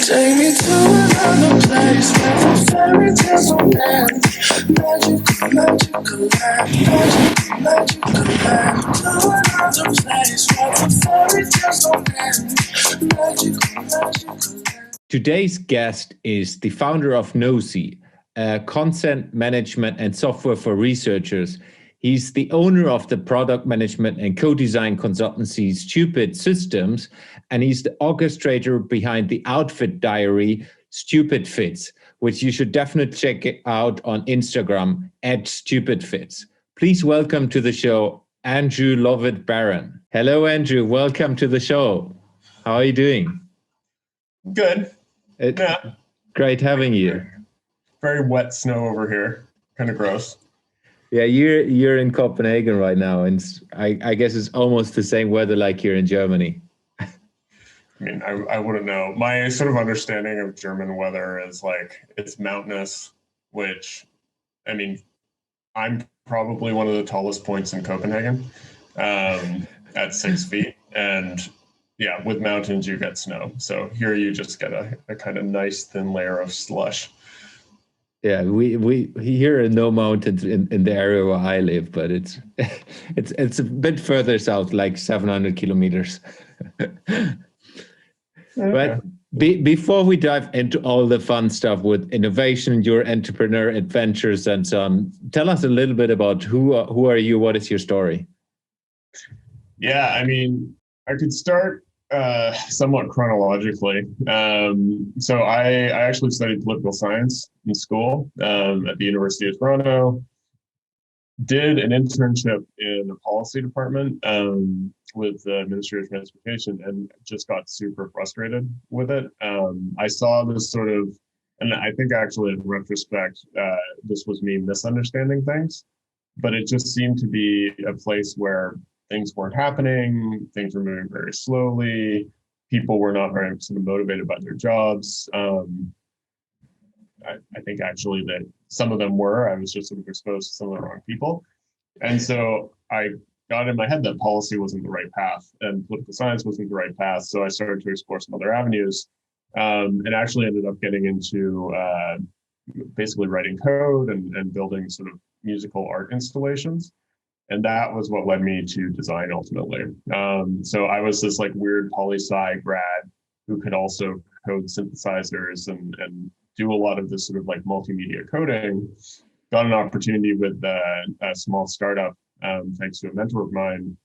Take me to another place where the fairy tales don't end. Magical, magical land. Magical, magical land. To another place where the fairy tales don't end. Magical, magical land. Today's guest is the founder of Knowsi, content management and software for researchers. He's the owner of the product management and co-design consultancy Stupid Systems, and he's the orchestrator behind the outfit diary Stupid Fits, which you should definitely check out on Instagram @StupidFits. Please welcome to the show, Andrew Lovett-Barron. Hello, Andrew. Welcome to the show. How are you doing? Good. Yeah. Great having you. Very wet snow over here. Kind of gross. Yeah, you're in Copenhagen right now, and I guess it's almost the same weather like here in Germany. I mean, I wouldn't know. My sort of understanding of German weather is like it's mountainous, which, I mean, I'm probably one of the tallest points in Copenhagen at 6 feet. And yeah, with mountains, you get snow. So here you just get a kind of nice thin layer of slush. Yeah, we here are no mountains in the area where I live, but it's a bit further south, like 700 kilometers. But before we dive into all the fun stuff with innovation, your entrepreneur adventures and so on, tell us a little bit about who are you? What is your story? Yeah, I mean, I could start somewhat chronologically. So I actually studied political science in school at the University of Toronto. Did an internship in the policy department with the Ministry of Transportation and just got super frustrated with it. I saw this sort of, and I think actually in retrospect, this was me misunderstanding things, but it just seemed to be a place where things weren't happening, things were moving very slowly, people were not very sort of motivated by their jobs. I think actually that some of them were, I was just sort of exposed to some of the wrong people. And so I got in my head that policy wasn't the right path and political science wasn't the right path. So I started to explore some other avenues and actually ended up getting into basically writing code and building sort of musical art installations. And that was what led me to design ultimately. So I was this like weird poli-sci grad who could also code synthesizers and do a lot of this sort of like multimedia coding. Got an opportunity with a small startup, thanks to a mentor of mine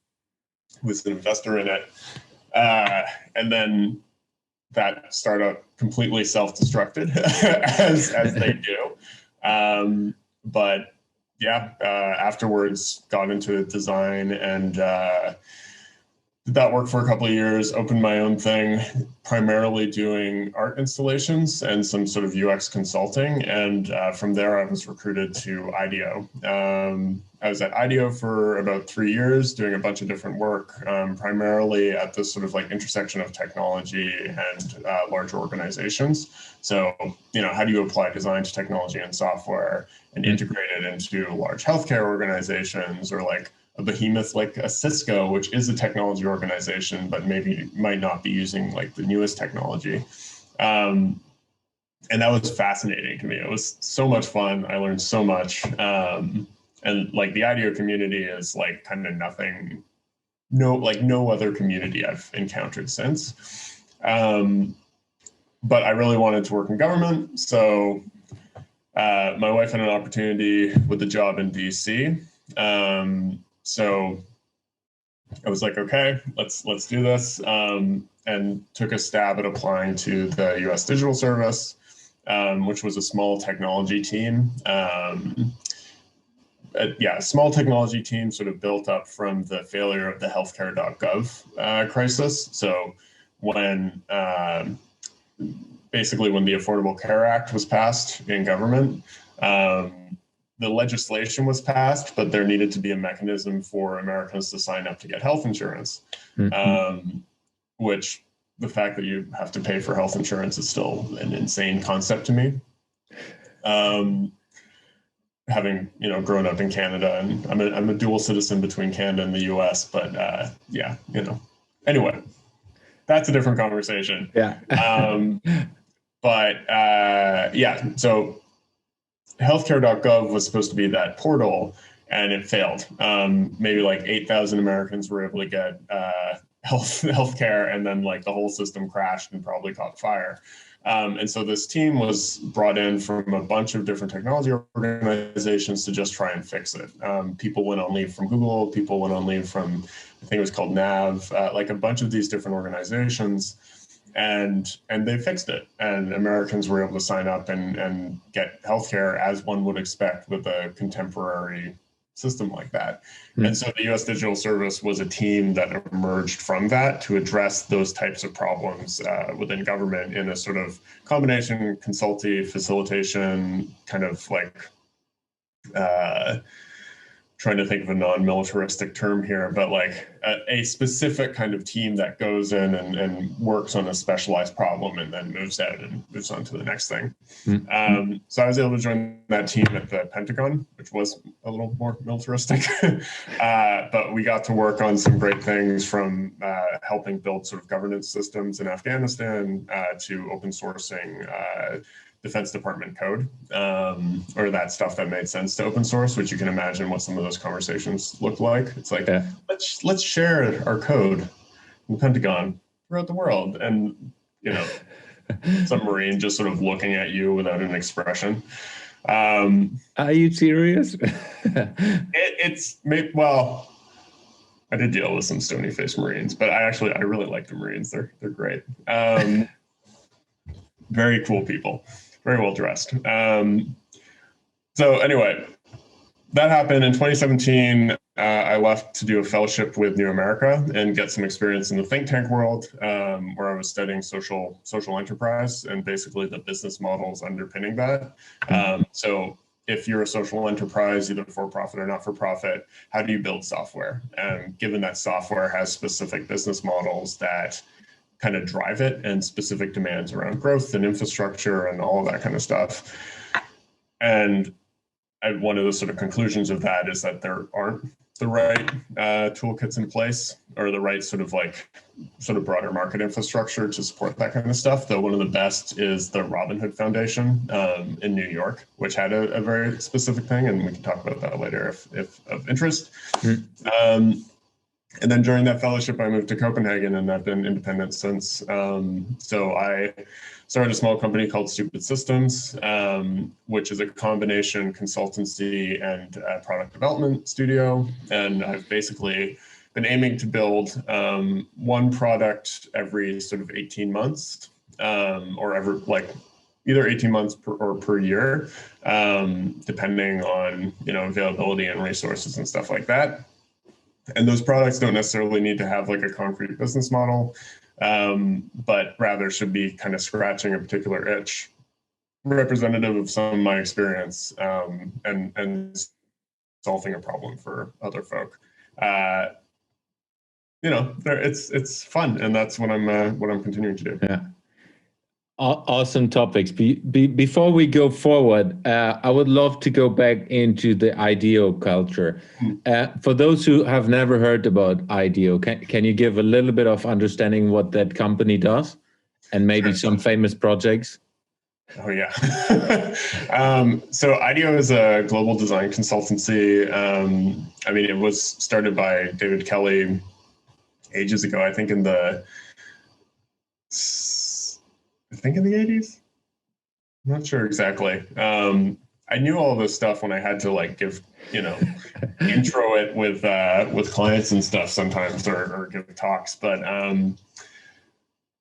who was an investor in it. And then that startup completely self-destructed as they do. But yeah, afterwards got into design and did that work for a couple of years, opened my own thing, primarily doing art installations and some sort of UX consulting. And from there, I was recruited to IDEO. I was at IDEO for about 3 years, doing a bunch of different work, primarily at this sort of like intersection of technology and large organizations. So, how do you apply design to technology and software and integrate it into large healthcare organizations or like a behemoth like a Cisco, which is a technology organization, but maybe might not be using like the newest technology. And that was fascinating to me. It was so much fun. I learned so much. And like the IDEO community is like kind of nothing, no other community I've encountered since. But I really wanted to work in government. So my wife had an opportunity with a job in DC. So I was like, okay, let's do this, and took a stab at applying to the U.S. Digital Service, which was a small technology team. A small technology team sort of built up from the failure of the healthcare.gov crisis. So when basically when the Affordable Care Act was passed in government, the legislation was passed, but there needed to be a mechanism for Americans to sign up to get health insurance, which the fact that you have to pay for health insurance is still an insane concept to me. Having grown up in Canada, and I'm a dual citizen between Canada and the U.S., but anyway, that's a different conversation. Yeah. But yeah, so healthcare.gov was supposed to be that portal, and it failed. Maybe like 8,000 Americans were able to get healthcare, and then like the whole system crashed and probably caught fire. And so this team was brought in from a bunch of different technology organizations to just try and fix it. People went on leave from Google, people went on leave from, I think it was called Nav, like a bunch of these different organizations. And they fixed it, and Americans were able to sign up and get healthcare as one would expect with a contemporary system like that. Mm-hmm. And so the U.S. Digital Service was a team that emerged from that to address those types of problems within government in a sort of combination consulting, facilitation, kind of like trying to think of a non-militaristic term here, but like a specific kind of team that goes in and works on a specialized problem and then moves out and moves on to the next thing. Mm-hmm. So I was able to join that team at the Pentagon, which was a little more militaristic, but we got to work on some great things, from helping build sort of governance systems in Afghanistan to open sourcing Defense Department code, or that stuff that made sense to open source, which you can imagine what some of those conversations looked like. It's like, yeah, let's share our code in the Pentagon throughout the world. And, you know, some Marine just sort of looking at you without an expression. Are you serious? Well, I did deal with some stony-faced Marines, but I really like the Marines. They're great. Very cool people. Very well dressed. So anyway, that happened in 2017. I left to do a fellowship with New America and get some experience in the think tank world, where I was studying social enterprise and basically the business models underpinning that. So if you're a social enterprise, either for-profit or not-for-profit, how do you build software? And given that software has specific business models that kind of drive it, and specific demands around growth and infrastructure and all of that kind of stuff. And one of the sort of conclusions of that is that there aren't the right toolkits in place, or the right sort of broader market infrastructure to support that kind of stuff. Though one of the best is the Robin Hood Foundation in New York, which had a very specific thing, and we can talk about that later if of interest. Mm-hmm. And then during that fellowship, I moved to Copenhagen, and I've been independent since. So I started a small company called Stupid Systems, which is a combination consultancy and product development studio. And I've basically been aiming to build one product every sort of 18 months, or either 18 months per year, depending on availability and resources and stuff like that. And those products don't necessarily need to have like a concrete business model, but rather should be kind of scratching a particular itch, representative of some of my experience, and solving a problem for other folk. It's fun, and that's what I'm continuing to do. Yeah. Awesome topics. Before we go forward, I would love to go back into the IDEO culture. For those who have never heard about IDEO, can you give a little bit of understanding what that company does, and maybe some famous projects? Oh, yeah. So IDEO is a global design consultancy. It was started by David Kelly ages ago, I think in the 80s. I'm not sure exactly. I knew all this stuff when I had to give, intro it with clients and stuff sometimes, or give talks. But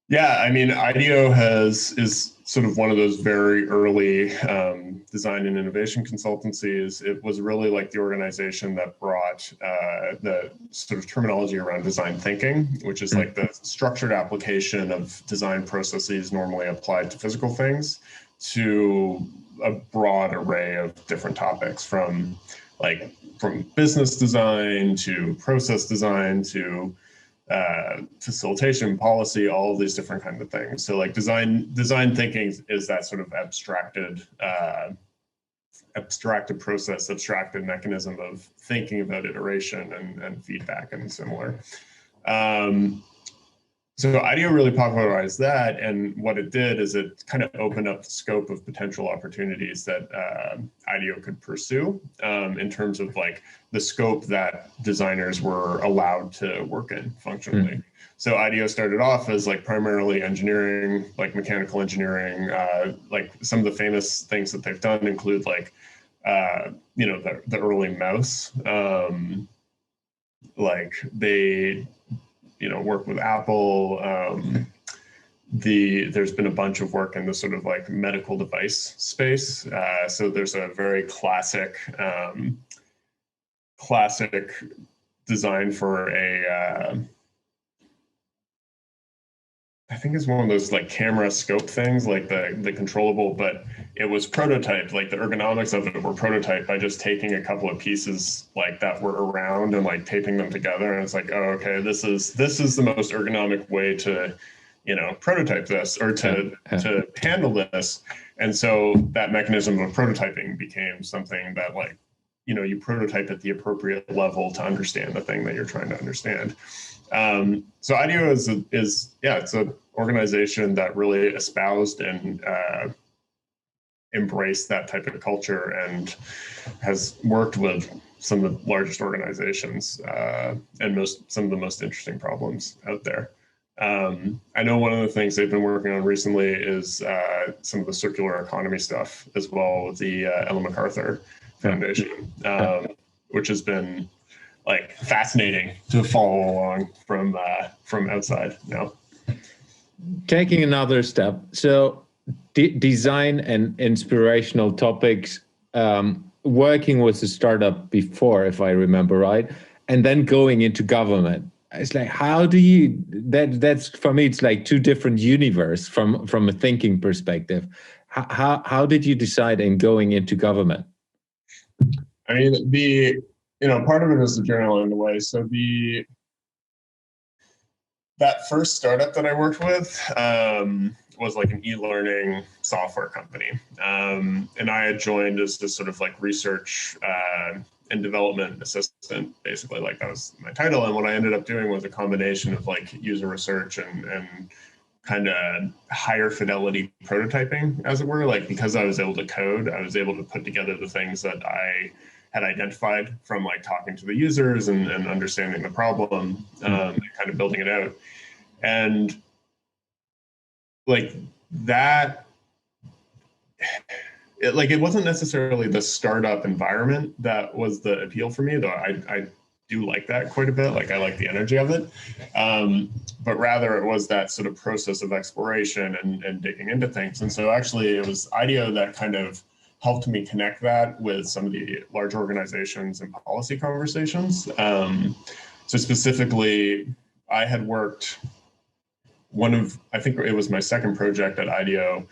IDEO is sort of one of those very early design and innovation consultancies. It was really like the organization that brought the sort of terminology around design thinking, which is like the structured application of design processes normally applied to physical things, to a broad array of different topics, from business design to process design to facilitation, policy, all of these different kinds of things. So design thinking is that sort of abstracted process, abstracted mechanism of thinking about iteration and feedback and similar. So IDEO really popularized that, and what it did is it kind of opened up the scope of potential opportunities that IDEO could pursue in terms of like the scope that designers were allowed to work in functionally. So IDEO started off as like primarily engineering, like mechanical engineering. Like some of the famous things that they've done include like you know, the early mouse. Like they, you know, work with Apple. There's been a bunch of work in the sort of like medical device space. So there's a very classic design for a, I think it's one of those like camera scope things, like the controllable, but it was prototyped, like the ergonomics of it were prototyped by just taking a couple of pieces like that were around and like taping them together. And it's like, oh, okay, this is the most ergonomic way to, you know, prototype this or to handle this. And so that mechanism of prototyping became something that like, you know, you prototype at the appropriate level to understand the thing that you're trying to understand. So IDEO is it's an organization that really espoused and embraced that type of culture and has worked with some of the largest organizations and some of the most interesting problems out there. I know one of the things they've been working on recently is some of the circular economy stuff as well with the Ellen MacArthur Foundation, which has been like fascinating to follow along from outside now. Taking another step, so design and inspirational topics, working with a startup before, if I remember right, and then going into government. It's like, how do you, that's for me, it's like two different universes from a thinking perspective. How did you decide in going into government? I mean, part of it is the journey along the way. So that first startup that I worked with was like an e-learning software company. And I had joined as this sort of like research and development assistant, basically. Like that was my title. And what I ended up doing was a combination of like user research and kind of higher fidelity prototyping, as it were. Like because I was able to code, I was able to put together the things that I had identified from like talking to the users and understanding the problem and kind of building it out. And like that, it wasn't necessarily the startup environment that was the appeal for me, though I do like that quite a bit. Like I like the energy of it. But rather it was that sort of process of exploration and digging into things. And so actually it was IDEO that kind of helped me connect that with some of the large organizations and policy conversations. So specifically, I had worked I think it was my second project at IDEO,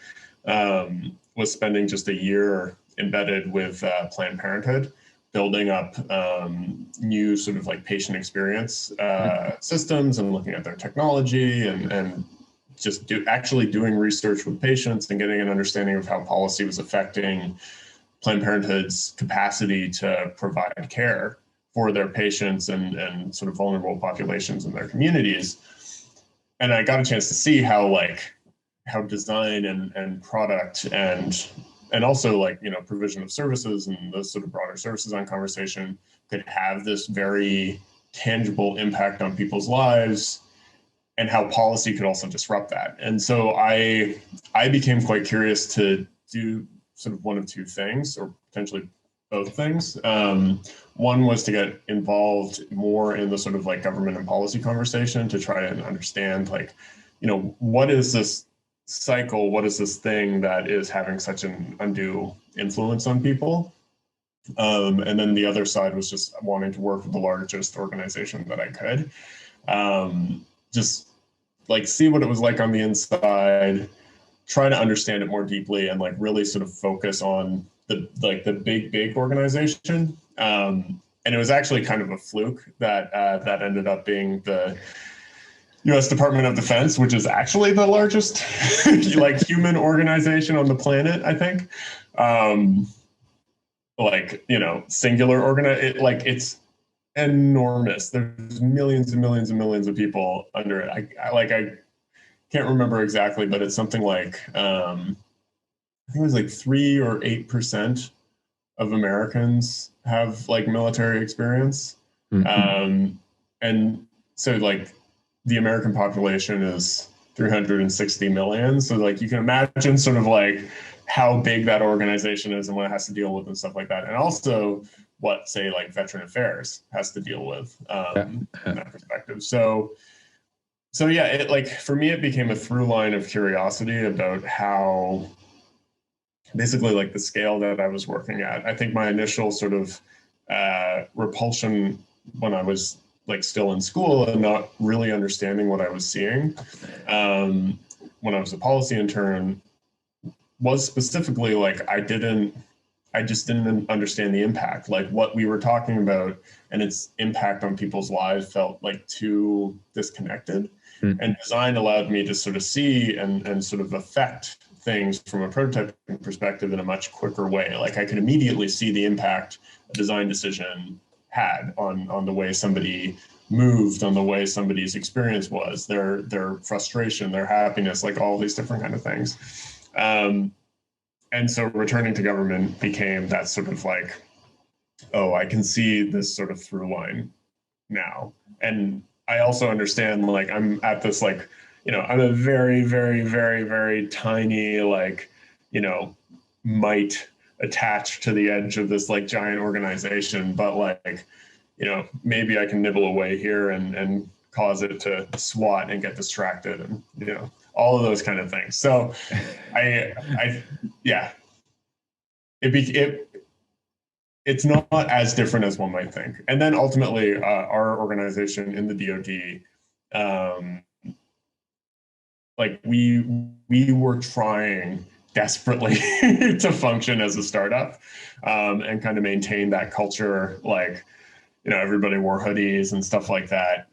was spending just a year embedded with Planned Parenthood, building up new sort of like patient experience systems and looking at their technology and just actually doing research with patients and getting an understanding of how policy was affecting Planned Parenthood's capacity to provide care for their patients and sort of vulnerable populations in their communities. And I got a chance to see how design and product and also like, provision of services and those sort of broader services on conversation could have this very tangible impact on people's lives, and how policy could also disrupt that. And so I became quite curious to do sort of one of two things, or potentially both things. One was to get involved more in the sort of like government and policy conversation to try and understand like, what is this cycle? What is this thing that is having such an undue influence on people? And then the other side was just wanting to work with the largest organization that I could. Just like see what it was like on the inside, try to understand it more deeply, and like really sort of focus on the big organization. And it was actually kind of a fluke that that ended up being the U.S. Department of Defense, which is actually the largest like human organization on the planet, I think. Singular enormous. There's millions and millions and millions of people under it. I can't remember exactly, but it's something like I think it was like 3 or 8% of Americans have like military experience. And so like the American population is 360 million. So like you can imagine sort of like how big that organization is and what it has to deal with and stuff like that. And also what, say, like Veteran Affairs has to deal with from that perspective. So yeah, it like for me, it became a through line of curiosity about how basically like the scale that I was working at. I think my initial sort of repulsion when I was like still in school and not really understanding what I was seeing when I was a policy intern was specifically like I just didn't understand the impact. Like what we were talking about and its impact on people's lives felt like too disconnected. And design allowed me to sort of see and sort of affect things from a prototyping perspective in a much quicker way. Like I could immediately see the impact a design decision had on the way somebody moved, on the way somebody's experience was, their frustration, their happiness, like all these different kind of things. And so returning to government became that sort of like, oh, I can see this sort of through line now. And I also understand like I'm at this like, you know, I'm a very, very, very, very tiny, like, you know, mite attached to the edge of this like giant organization, but like, you know, maybe I can nibble away here and cause it to swat and get distracted and, you know, all of those kind of things. So yeah, it's not as different as one might think. And then ultimately our organization in the DoD, like we were trying desperately to function as a startup and kind of maintain that culture, like, you know, everybody wore hoodies and stuff like that.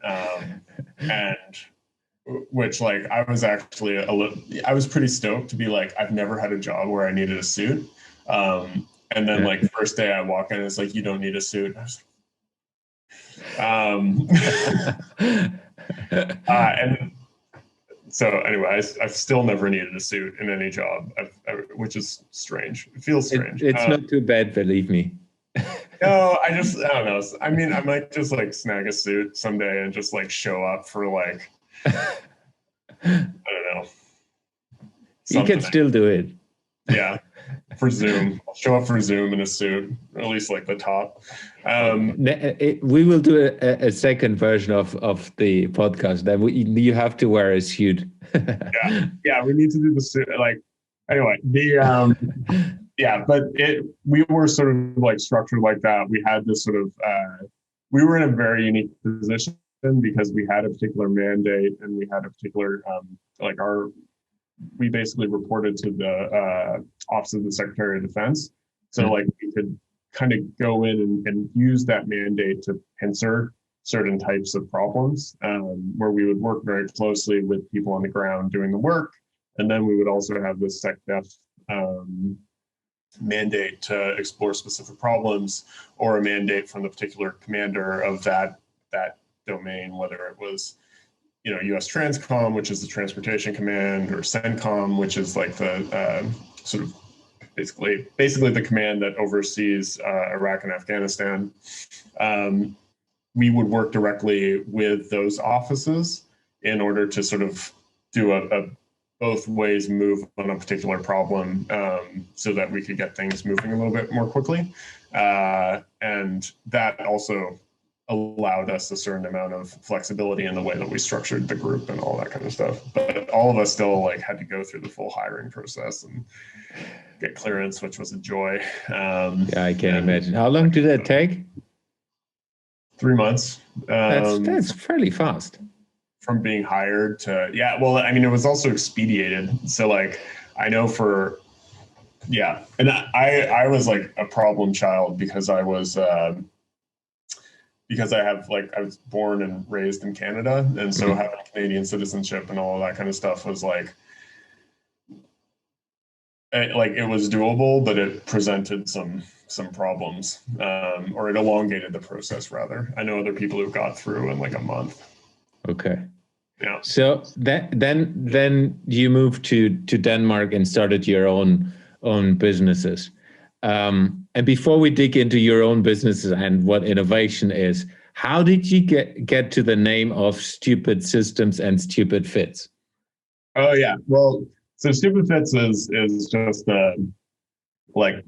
And which like, I was actually I was pretty stoked to be like, I've never had a job where I needed a suit. And then like first day I walk in, it's like, you don't need a suit. I was like, and so anyway, I've still never needed a suit in any job, which is strange. It feels strange. It's not too bad, believe me. No, I don't know. I mean, I might just like snag a suit someday and just like show up for like, I don't know. You can still do it. Yeah, for Zoom. I'll show up for Zoom in a suit, or at least like the top. We will do a second version of the podcast. Then you have to wear a suit. yeah, we need to do the suit. Like, anyway, yeah, but we were sort of like structured like that. We had this sort of, we were in a very unique position because we had a particular mandate and we had a particular, we basically reported to the Office of the Secretary of Defense. So like we could kind of go in and use that mandate to pincer certain types of problems where we would work very closely with people on the ground doing the work. And then we would also have this SecDef mandate to explore specific problems or a mandate from the particular commander of that domain, whether it was, you know, US Transcom, which is the Transportation Command, or CENTCOM, which is like the sort of basically the command that oversees Iraq and Afghanistan. We would work directly with those offices in order to sort of do a both ways move on a particular problem so that we could get things moving a little bit more quickly. And that also allowed us a certain amount of flexibility in the way that we structured the group and all that kind of stuff. But all of us still like had to go through the full hiring process and get clearance, which was a joy. Yeah, I can imagine. How long did that take? 3 months. That's fairly fast. From being hired to, yeah, well, I mean, it was also expedited. So like, I know for, yeah. And I was like a problem child because I was, because I was born and raised in Canada. And so having Canadian citizenship and all of that kind of stuff was like, like it was doable, but it presented some problems, or it elongated the process rather. I know other people who got through in like a month. Okay. Yeah. So then you moved to Denmark and started your own businesses. And before we dig into your own businesses and what innovation is, how did you get to the name of Stupid Systems and Stupid Fits? Oh yeah. Well, so Stupid Fits is just like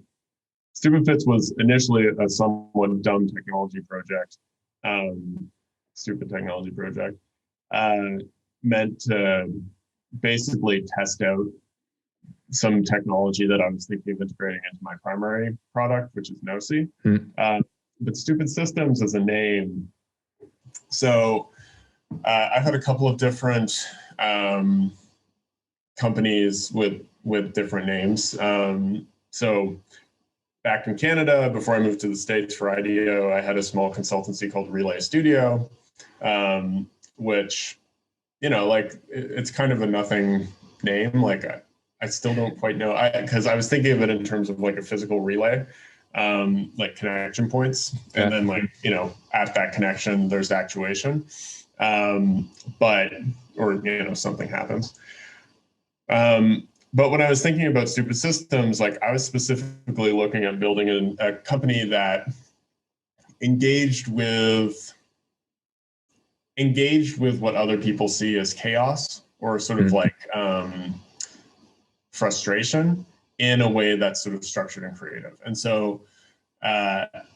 Stupid Fits was initially a somewhat dumb technology project, stupid technology project, meant to basically test out some technology that I was thinking of integrating into my primary product, which is Knowsi. But Stupid Systems is a name. So I've had a couple of different companies with different names. So back in Canada, before I moved to the States for IDEO, I had a small consultancy called Relay Studio, which, you know, like it's kind of a nothing name. Like I still don't quite know, because I was thinking of it in terms of like a physical relay, like connection points, and then like, you know, at that connection, there's actuation, but, or, you know, something happens. But when I was thinking about Stupid Systems, like I was specifically looking at building a company that engaged with what other people see as chaos or sort of like frustration in a way that's sort of structured and creative. And so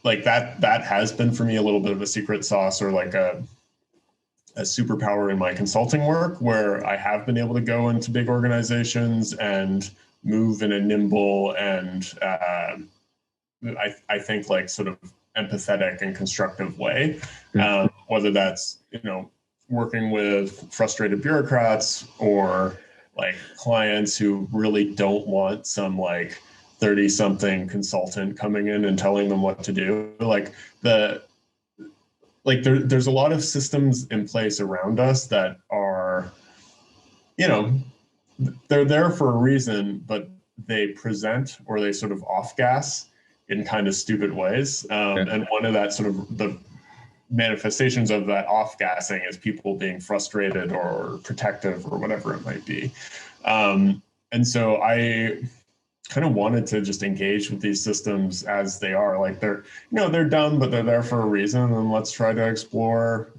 like that has been for me a little bit of a secret sauce, or like a superpower in my consulting work, where I have been able to go into big organizations and move in a nimble and I think like sort of empathetic and constructive way, whether that's, you know, working with frustrated bureaucrats or like clients who really don't want some like 30-something consultant coming in and telling them what to do. There's a lot of systems in place around us that are, you know, they're there for a reason, but they present or they sort of off gas in kind of stupid ways. And one of that sort of the manifestations of that off gassing is people being frustrated or protective or whatever it might be. And so I kind of wanted to just engage with these systems as they are. Like they're, you know, they're dumb, but they're there for a reason, and let's try to explore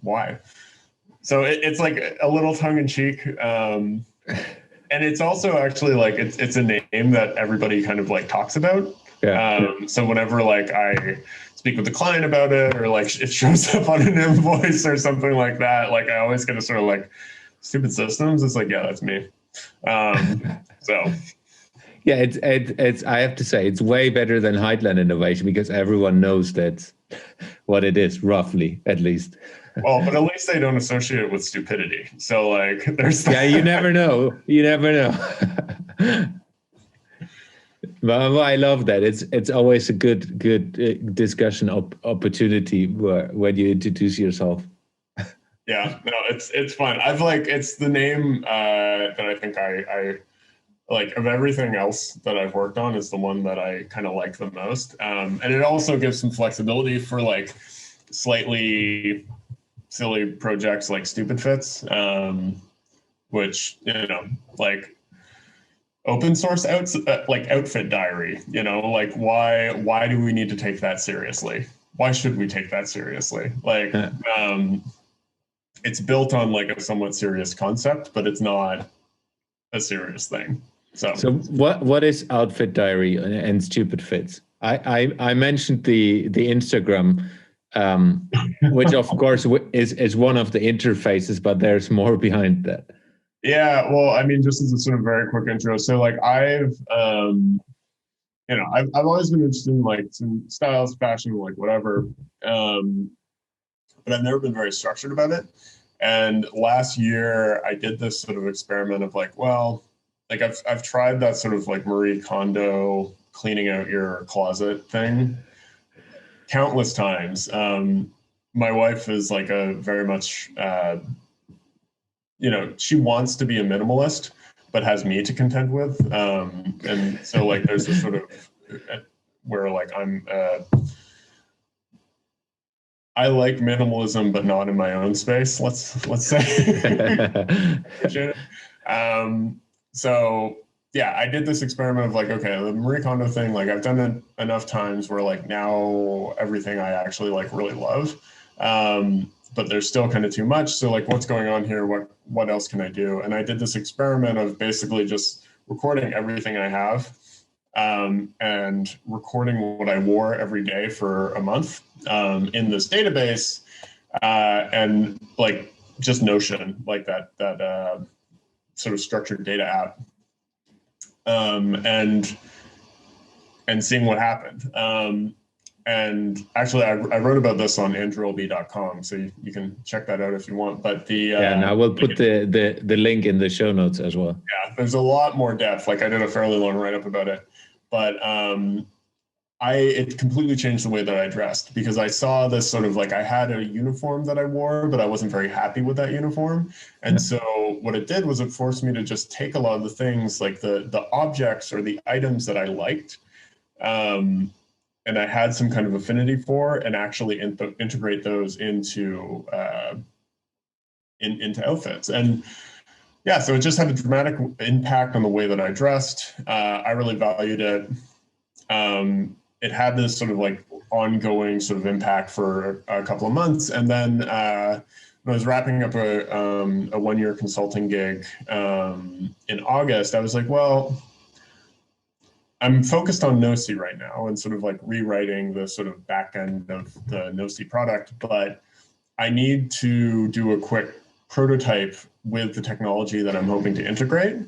why. So it's like a little tongue in cheek. And it's also actually like, it's a name that everybody kind of like talks about. So whenever like I speak with the client about it, or like it shows up on an invoice or something like that, like I always get a sort of like Stupid Systems. It's like, yeah, that's me. So. Yeah, it's. I have to say, it's way better than Heitland innovation, because everyone knows that's what it is, roughly, at least. Well, but at least they don't associate it with stupidity. So, like, there's. Yeah, you never know. You never know. But I love that. It's always a good discussion opportunity when you introduce yourself. Yeah, no, it's fun. I've like, it's the name that I think I like, of everything else that I've worked on, is the one that I kind of like the most. And it also gives some flexibility for like slightly silly projects like Stupid Fits, which, you know, like open source like outfit diary, you know, like why do we need to take that seriously? Why should we take that seriously? Like, it's built on like a somewhat serious concept, but it's not a serious thing. So what is outfit diary and Stupid Fits? I mentioned the Instagram, which of course is one of the interfaces, but there's more behind that. Yeah, well, I mean, just as a sort of very quick intro, so like I've you know, I've always been interested in like some styles, fashion, like whatever, but I've never been very structured about it. And last year I did this sort of experiment of like, well, like I've tried that sort of like Marie Kondo cleaning out your closet thing countless times. My wife is like a very much, you know, she wants to be a minimalist, but has me to contend with. And so like there's this sort of where like I like minimalism, but not in my own space. Let's say. So yeah, I did this experiment of like, okay, the Marie Kondo thing, like I've done it enough times where like now everything I actually like really love, but there's still kind of too much. So like, what's going on here? What else can I do? And I did this experiment of basically just recording everything I have, and recording what I wore every day for a month in this database, and like just Notion, like that sort of structured data app, and seeing what happened. And actually, I wrote about this on andrewlb.com, so you can check that out if you want. But and I will put the link in the show notes as well. Yeah, there's a lot more depth. Like I did a fairly long write-up about it, but it completely changed the way that I dressed, because I saw this sort of like, I had a uniform that I wore, but I wasn't very happy with that uniform. And so what it did was it forced me to just take a lot of the things, like the objects or the items that I liked, and I had some kind of affinity for, and actually integrate those into outfits. And yeah, so it just had a dramatic impact on the way that I dressed. I really valued it. It had this sort of like ongoing sort of impact for a couple of months. And then when I was wrapping up a 1-year consulting gig in August, I was like, well, I'm focused on Noticy right now and sort of like rewriting the sort of back end of the Noticy product, but I need to do a quick prototype with the technology that I'm hoping to integrate.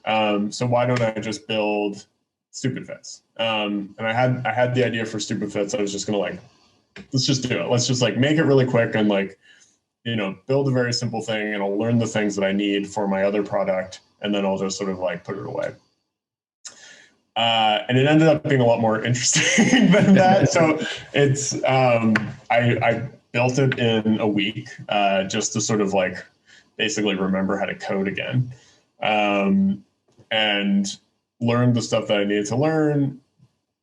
So why don't I just build Stupid Fits? And I had the idea for Stupid Fits. I was just gonna like, let's just do it. Let's just like make it really quick and like, build a very simple thing, and I'll learn the things that I need for my other product, and then I'll just sort of like put it away. And it ended up being a lot more interesting than that. So it's, I built it in a week, just to sort of like basically remember how to code again, and learned the stuff that I needed to learn.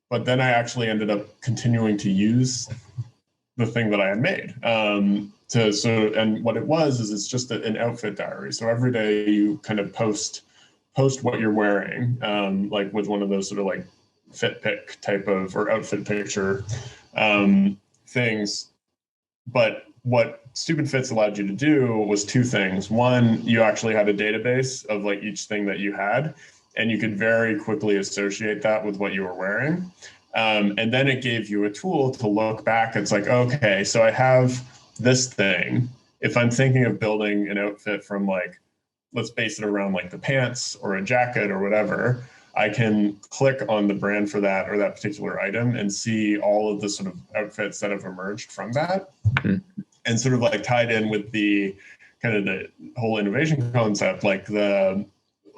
But then I actually ended up continuing to use the thing that I had made, to sort of, and what it was is it's just an outfit diary. So every day you kind of post what you're wearing, like with one of those sort of like fit pick type of, or outfit picture things. But what Stupid Fits allowed you to do was two things. One, you actually had a database of like each thing that you had, and you could very quickly associate that with what you were wearing. And then it gave you a tool to look back. It's like, okay, so I have this thing. If I'm thinking of building an outfit from like, let's base it around like the pants or a jacket or whatever, I can click on the brand for that or that particular item and see all of the sort of outfits that have emerged from that. Mm-hmm. And sort of like tied in with the kind of the whole innovation concept, like the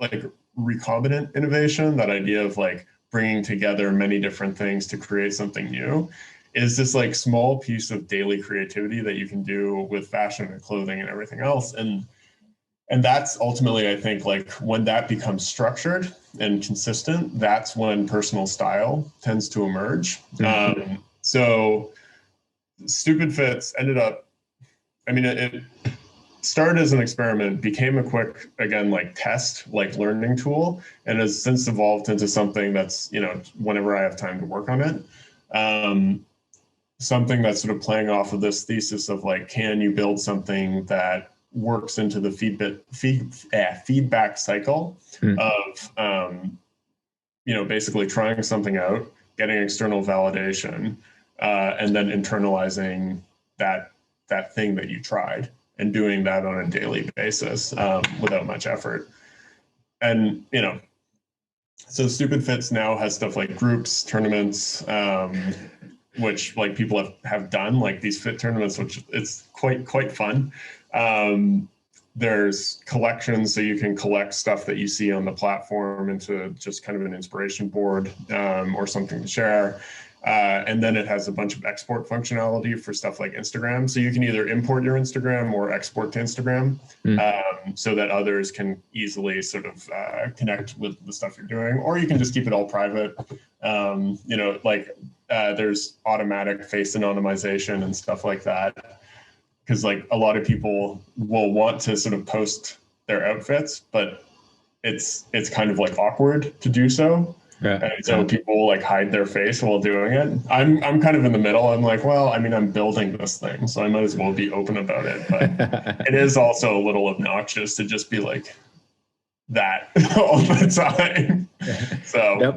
like recombinant innovation, that idea of like bringing together many different things to create something new, is this like small piece of daily creativity that you can do with fashion and clothing and everything else. And that's ultimately, I think, like when that becomes structured and consistent, that's when personal style tends to emerge. Mm-hmm. So Stupid Fits ended up, I mean, it started as an experiment, became a quick, again, like test, like learning tool, and has since evolved into something that's, whenever I have time to work on it, something that's sort of playing off of this thesis of like, can you build something that works into the feedback cycle of, basically trying something out, getting external validation, and then internalizing that thing that you tried, and doing that on a daily basis without much effort. And, so Stupid Fits now has stuff like groups, tournaments, which like people have done, like these fit tournaments, which it's quite fun. there's collections, so you can collect stuff that you see on the platform into just kind of an inspiration board or something to share. And then it has a bunch of export functionality for stuff like Instagram. So you can either import your Instagram or export to Instagram so that others can easily sort of connect with the stuff you're doing, or you can just keep it all private. You know, like there's automatic face anonymization and stuff like that. Because like a lot of people will want to sort of post their outfits, but it's kind of like awkward to do so. Yeah. And so people will like hide their face while doing it. I'm kind of in the middle. I'm like, well, I mean, I'm building this thing, so I might as well be open about it. But it is also a little obnoxious to just be like that all the time. So yeah,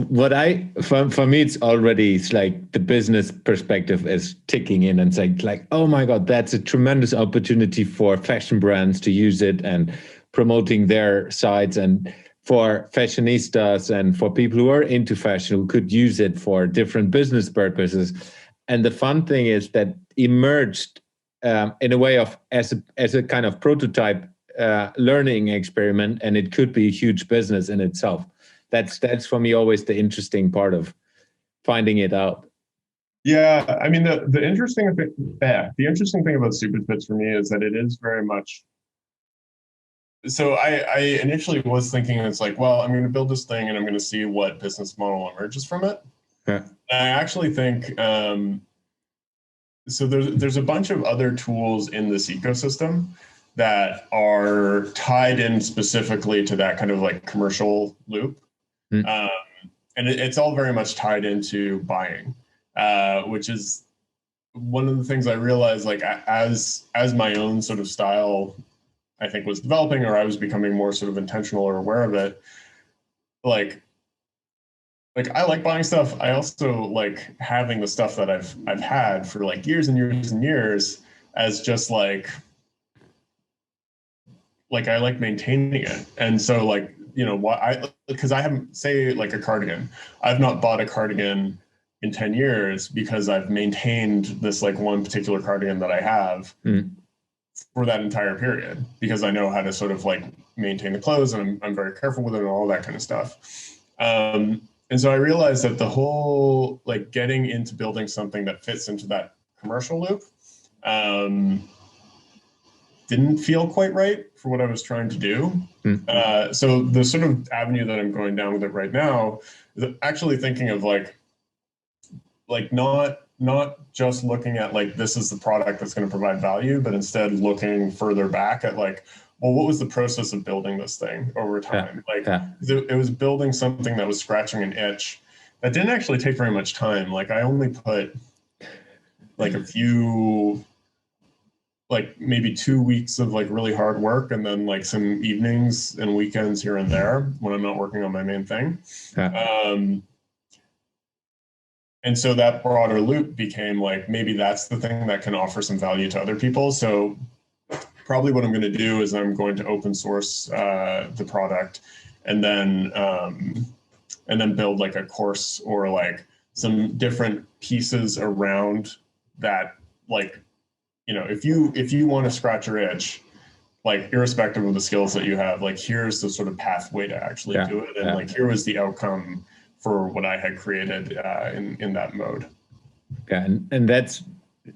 what I for me, it's already, it's like the business perspective is ticking in, and it's like, oh my God, that's a tremendous opportunity for fashion brands to use it and promoting their sites, and for fashionistas and for people who are into fashion who could use it for different business purposes. And the fun thing is that emerged in a way of as a kind of prototype learning experiment, and it could be a huge business in itself. That's for me always the interesting part of finding it out. Yeah, I mean the interesting thing about Superfits for me is that it is very much. So I initially was thinking it's like, well, I'm going to build this thing and I'm going to see what business model emerges from it. Yeah. And I actually think so. There's a bunch of other tools in this ecosystem that are tied in specifically to that kind of like commercial loop. And it's all very much tied into buying, which is one of the things I realized, like as my own sort of style, I think, was developing, or I was becoming more sort of intentional or aware of it. Like I like buying stuff. I also like having the stuff that I've had for like years and years and years as just like I like maintaining it. And so like, you know, because I haven't, say like a cardigan, I've not bought a cardigan in 10 years because I've maintained this like one particular cardigan that I have for that entire period, because I know how to sort of like maintain the clothes, and I'm very careful with it and all that kind of stuff. And so I realized that the whole like getting into building something that fits into that commercial loop didn't feel quite right for what I was trying to do. So the sort of avenue that I'm going down with it right now is actually thinking of like not just looking at like, this is the product that's going to provide value, but instead looking further back at like, well, what was the process of building this thing over time? It was building something that was scratching an itch that didn't actually take very much time. Like I only put like a few, like maybe 2 weeks of like really hard work, and then like some evenings and weekends here and there when I'm not working on my main thing. And so that broader loop became like, maybe that's the thing that can offer some value to other people. So probably what I'm going to do is I'm going to open source the product, and then build like a course or like some different pieces around that. Like, you know, if you want to scratch your itch, like irrespective of the skills that you have, like here's the sort of pathway to actually do it. And like, here was the outcome for what I had created in that mode. Yeah, and that's,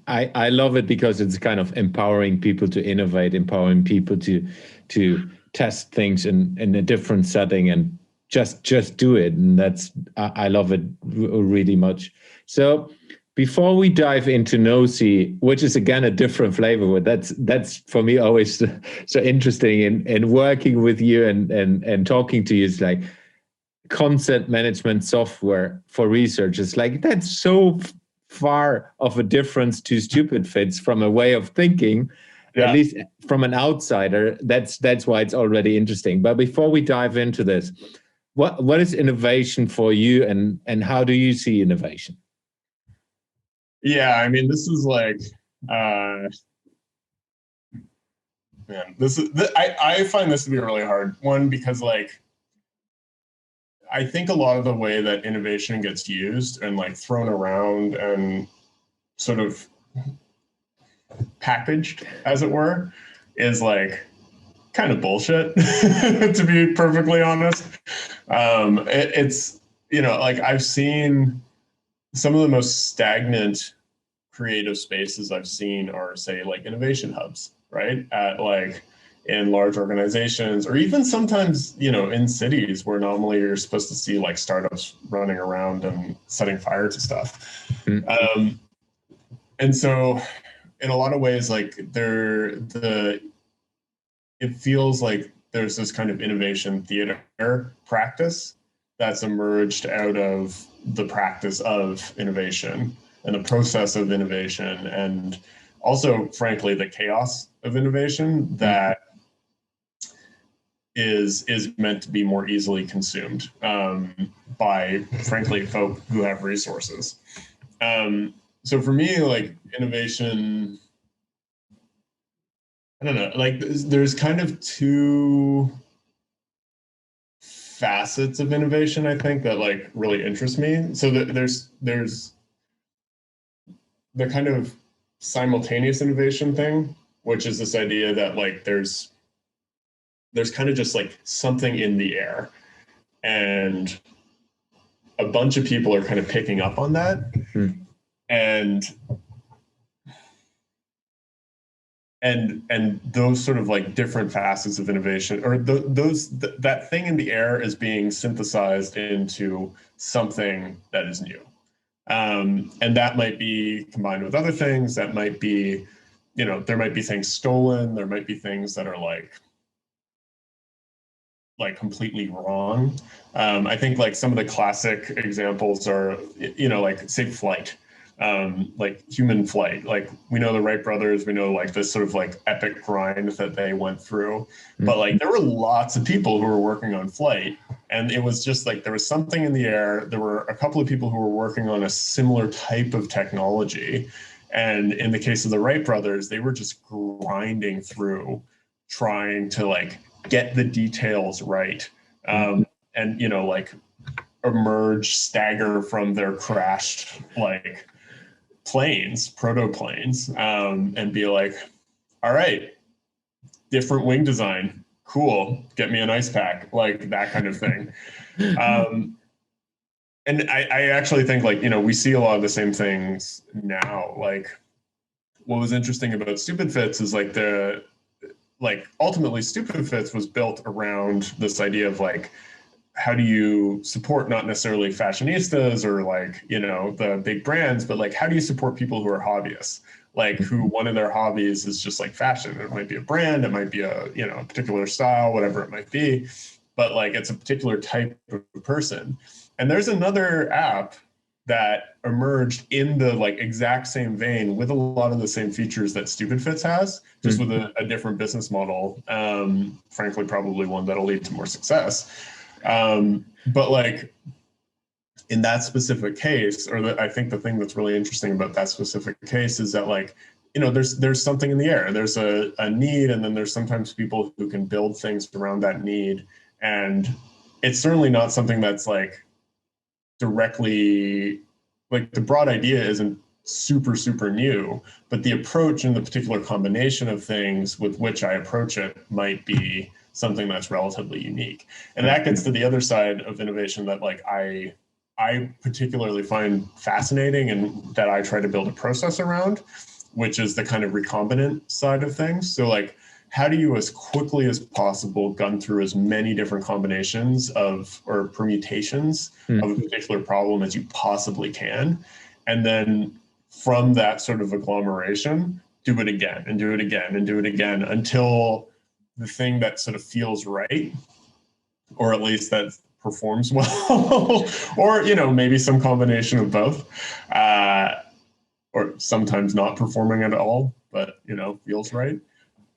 I love it because it's kind of empowering people to innovate, empowering people to test things in a different setting and just do it. And that's, I love it really much. So before we dive into Noticy, which is again a different flavor, but that's for me always so interesting in working with you and talking to you. It's like content management software for research. It's like, that's so far of a difference to Stupidfits from a way of thinking, at least from an outsider. That's why it's already interesting. But before we dive into this, what is innovation for you, and how do you see innovation? Yeah, I mean, this is like, I find this to be a really hard one, because like, I think a lot of the way that innovation gets used and like thrown around and sort of packaged, as it were, is like kind of bullshit, to be perfectly honest. It's, you know, like I've seen some of the most stagnant creative spaces I've seen are, say, like innovation hubs, right? At like in large organizations, or even sometimes, you know, in cities where normally you're supposed to see like startups running around and setting fire to stuff. And so in a lot of ways, like it feels like there's this kind of innovation theater practice that's emerged out of the practice of innovation and the process of innovation, and also, frankly, the chaos of innovation that is meant to be more easily consumed by, frankly, folk who have resources. So for me, like innovation, I don't know, like there's kind of two facets of innovation, I think, that like really interest me. So there's the kind of simultaneous innovation thing, which is this idea that like there's kind of just like something in the air, and a bunch of people are kind of picking up on that. And those sort of like different facets of innovation, or that thing in the air is being synthesized into something that is new. And that might be combined with other things. That might be, you know, there might be things stolen. There might be things that are like completely wrong. I think like some of the classic examples are, you know, like say flight. Like human flight, like we know the Wright brothers, we know like this sort of like epic grind that they went through, but like there were lots of people who were working on flight, and it was just like there was something in the air. There were a couple of people who were working on a similar type of technology, and in the case of the Wright brothers, they were just grinding through trying to like get the details right, and you know, like stagger from their crashed like proto planes, and be like, all right, different wing design, cool, get me an ice pack, like that kind of thing. And I actually think like, you know, we see a lot of the same things now. Like what was interesting about Stupid Fits is like ultimately Stupid Fits was built around this idea of like, how do you support not necessarily fashionistas or like, you know, the big brands, but like, how do you support people who are hobbyists? Like who one of their hobbies is just like fashion. It might be a brand, it might be a, you know, a particular style, whatever it might be, but like it's a particular type of person. And there's another app that emerged in the like exact same vein with a lot of the same features that Stupid Fits has, just with a different business model. Frankly, probably one that'll lead to more success. But like in that specific case, or I think the thing that's really interesting about that specific case is that like, you know, there's something in the air. There's a need, and then there's sometimes people who can build things around that need. And it's certainly not something that's like directly, like the broad idea isn't super new, but the approach and the particular combination of things with which I approach it might be something that's relatively unique. And that gets to the other side of innovation that like I particularly find fascinating, and that I try to build a process around, which is the kind of recombinant side of things. So like, how do you as quickly as possible gun through as many different combinations of or permutations of a particular problem as you possibly can, and then from that sort of agglomeration, do it again and do it again and do it again until the thing that sort of feels right, or at least that performs well, or, you know, maybe some combination of both, or sometimes not performing at all, but, you know, feels right.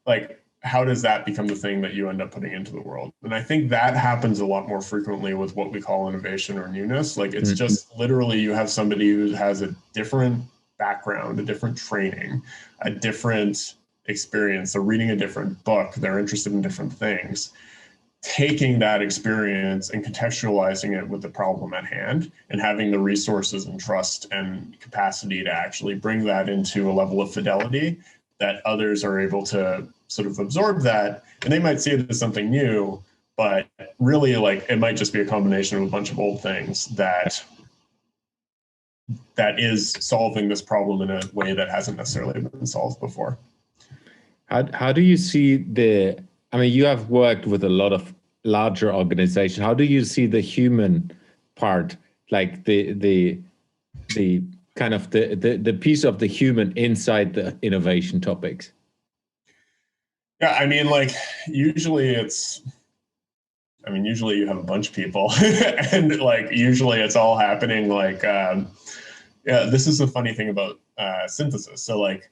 Like, how does that become the thing that you end up putting into the world? And I think that happens a lot more frequently with what we call innovation or newness. Like it's just literally you have somebody who has a different background, a different training, a different experience. They're reading a different book. They're interested in different things. Taking that experience and contextualizing it with the problem at hand, and having the resources and trust and capacity to actually bring that into a level of fidelity that others are able to sort of absorb that, and they might see it as something new, but really like it might just be a combination of a bunch of old things that is solving this problem in a way that hasn't necessarily been solved before. How do you see I mean, you have worked with a lot of larger organizations. How do you see the human part, like the kind of the piece of the human inside the innovation topics? Yeah, I mean, like usually you have a bunch of people and like usually it's all happening like yeah, this is the funny thing about synthesis. So like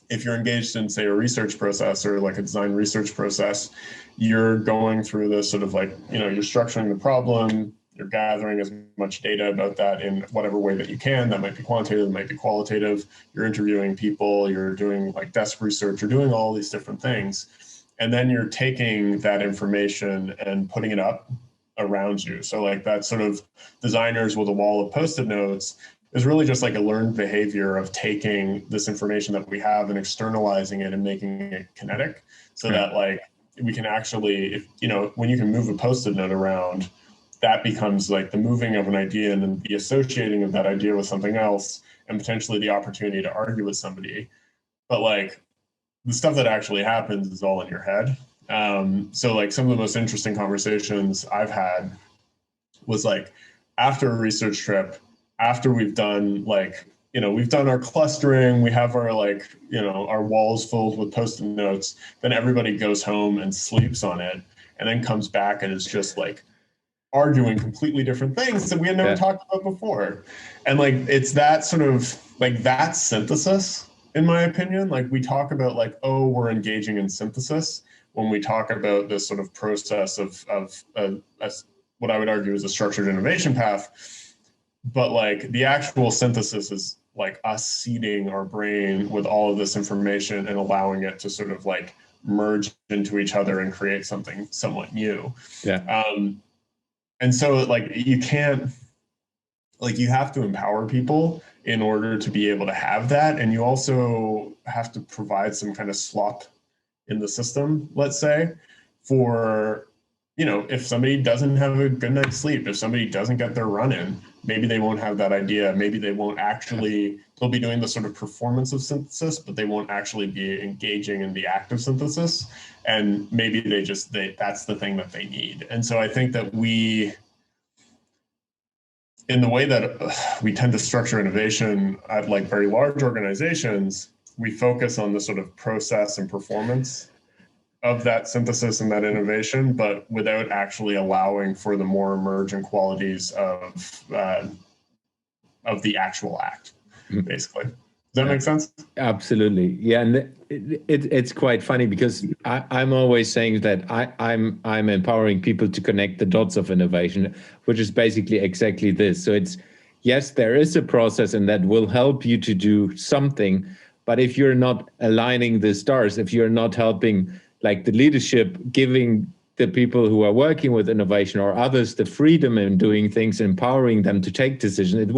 if you're engaged in, say, a research process or like a design research process, you're going through this sort of like, you're structuring the problem, you're gathering as much data about that in whatever way that you can. That might be quantitative, it might be qualitative. You're interviewing people, you're doing like desk research, you're doing all these different things. And then you're taking that information and putting it up around you. So like that sort of designers with a wall of Post-it notes is really just like a learned behavior of taking this information that we have and externalizing it and making it kinetic, so that like we can actually, when you can move a Post-it note around, that becomes like the moving of an idea and then the associating of that idea with something else and potentially the opportunity to argue with somebody. But like the stuff that actually happens is all in your head. So like some of the most interesting conversations I've had was like after a research trip, after we've done like, we've done our clustering, we have our like, our walls filled with Post-it notes, then everybody goes home and sleeps on it and then comes back and is just like arguing completely different things that we had never talked about before. And like, it's that sort of like that synthesis, in my opinion. Like we talk about like, oh, we're engaging in synthesis when we talk about this sort of process of what I would argue is a structured innovation path. But like the actual synthesis is like us seeding our brain with all of this information and allowing it to sort of like merge into each other and create something somewhat new. Yeah. And so like you can't, like you have to empower people in order to be able to have that. And you also have to provide some kind of slop in the system, let's say, for, if somebody doesn't have a good night's sleep, if somebody doesn't get their run in, maybe they won't have that idea. Maybe they won't actually, they'll be doing the sort of performance of synthesis, but they won't actually be engaging in the act of synthesis. And maybe that's the thing that they need. And so I think that in the way that we tend to structure innovation at like very large organizations, we focus on the sort of process and performance of that synthesis and that innovation, but without actually allowing for the more emergent qualities of the actual act, basically. Does that make sense? Absolutely. Yeah. And it's quite funny because I'm always saying that I'm empowering people to connect the dots of innovation, which is basically exactly this. So it's, yes, there is a process and that will help you to do something. But if you're not aligning the stars, if you're not helping like the leadership, giving the people who are working with innovation or others the freedom in doing things, empowering them to take decisions,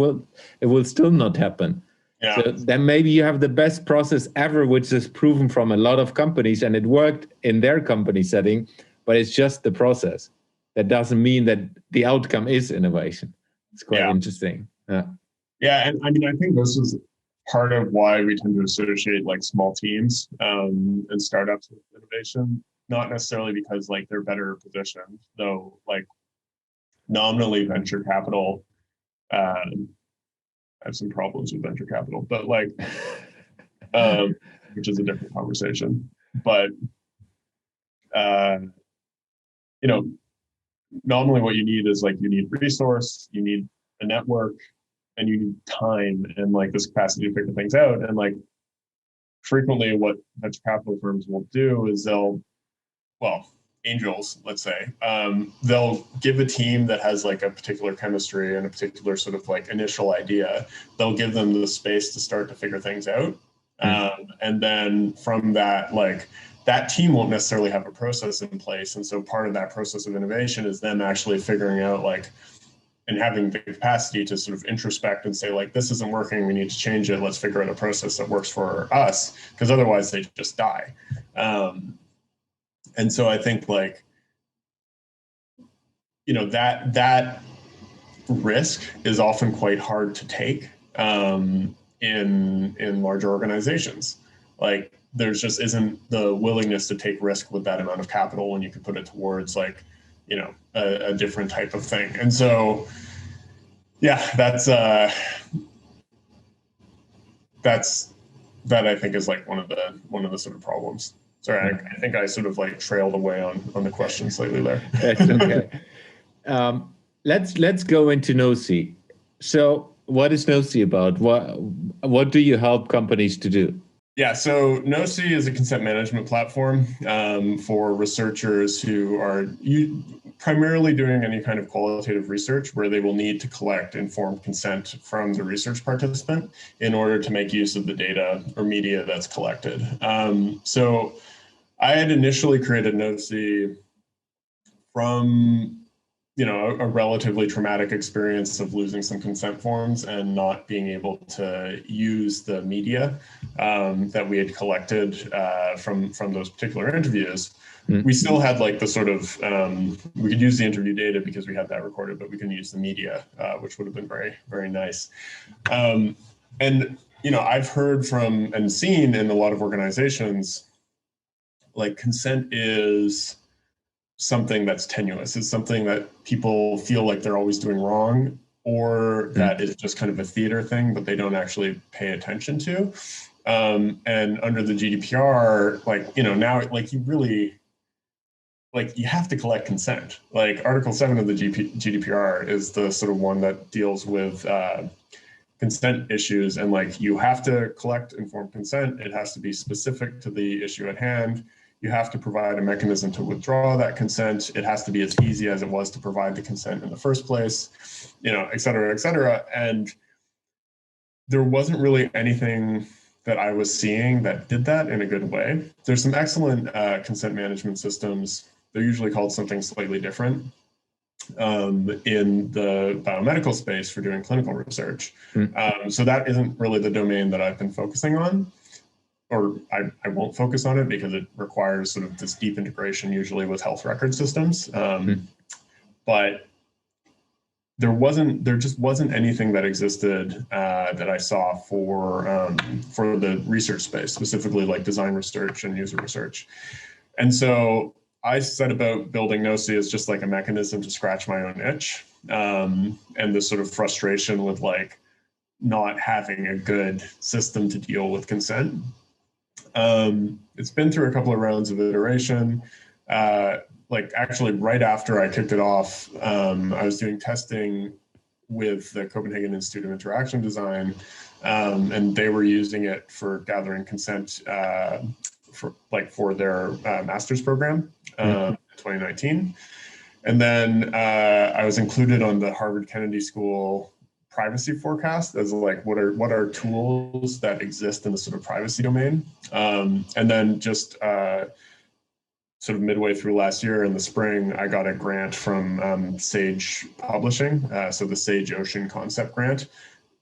it will still not happen. Yeah. So then maybe you have the best process ever, which is proven from a lot of companies and it worked in their company setting, but it's just the process. That doesn't mean that the outcome is innovation. It's quite interesting. Yeah. Yeah. And I mean, I think this is part of why we tend to associate like small teams and startups with innovation, not necessarily because like they're better positioned, though like nominally venture capital, I have some problems with venture capital, but like, which is a different conversation. But, normally what you need is like, you need resource, you need a network, and you need time and like this capacity to figure things out. And like frequently what venture capital firms will do is angels, let's say, they'll give a team that has like a particular chemistry and a particular sort of like initial idea, they'll give them the space to start to figure things out. And then from that, like that team won't necessarily have a process in place. And so part of that process of innovation is them actually figuring out like, and having the capacity to sort of introspect and say, like, this isn't working, we need to change it, let's figure out a process that works for us, because otherwise they just die. And so I think, like, you know, that risk is often quite hard to take in larger organizations. Like, there's just isn't the willingness to take risk with that amount of capital when you could put it towards, like, you know, a different type of thing. And so, yeah, that I think is like one of the sort of problems. Sorry, I think I sort of like trailed away on the question slightly there. That's okay. Let's go into Noticy. So what is Noticy about? What do you help companies to do? Yeah, so Noticy is a consent management platform for researchers who are primarily doing any kind of qualitative research where they will need to collect informed consent from the research participant in order to make use of the data or media that's collected. So I had initially created Noticy from, you know, a relatively traumatic experience of losing some consent forms and not being able to use the media that we had collected from those particular interviews. We still had like the sort of, we could use the interview data because we had that recorded, but we couldn't use the media, which would have been very, very nice. And, you know, I've heard from and seen in a lot of organizations, like, consent is something that's tenuous. It's something that people feel like they're always doing wrong, or that is just kind of a theater thing, but they don't actually pay attention to. And under the GDPR, like, you know, now, like, you really, like, you have to collect consent. Like, Article 7 of the GDPR is the sort of one that deals with consent issues, and, like, you have to collect informed consent. It has to be specific to the issue at hand. You have to provide a mechanism to withdraw that consent. It has to be as easy as it was to provide the consent in the first place, you know, et cetera, et cetera. And there wasn't really anything that I was seeing that did that in a good way. There's some excellent consent management systems. They're usually called something slightly different in the biomedical space for doing clinical research. So that isn't really the domain that I've been focusing on. Or I won't focus on it because it requires sort of this deep integration, usually with health record systems. But there just wasn't anything that existed that I saw for the research space, specifically like design research and user research. And so I set about building Noticy as just like a mechanism to scratch my own itch, and this sort of frustration with, like, not having a good system to deal with consent. It's been through a couple of rounds of iteration. Like, actually, right after I kicked it off, I was doing testing with the Copenhagen Institute of Interaction Design, and they were using it for gathering consent for their master's program in 2019. And then I was included on the Harvard Kennedy School privacy forecast as, like, what are tools that exist in the sort of privacy domain. And then just sort of midway through last year in the spring, I got a grant from Sage Publishing, so the Sage Ocean Concept Grant,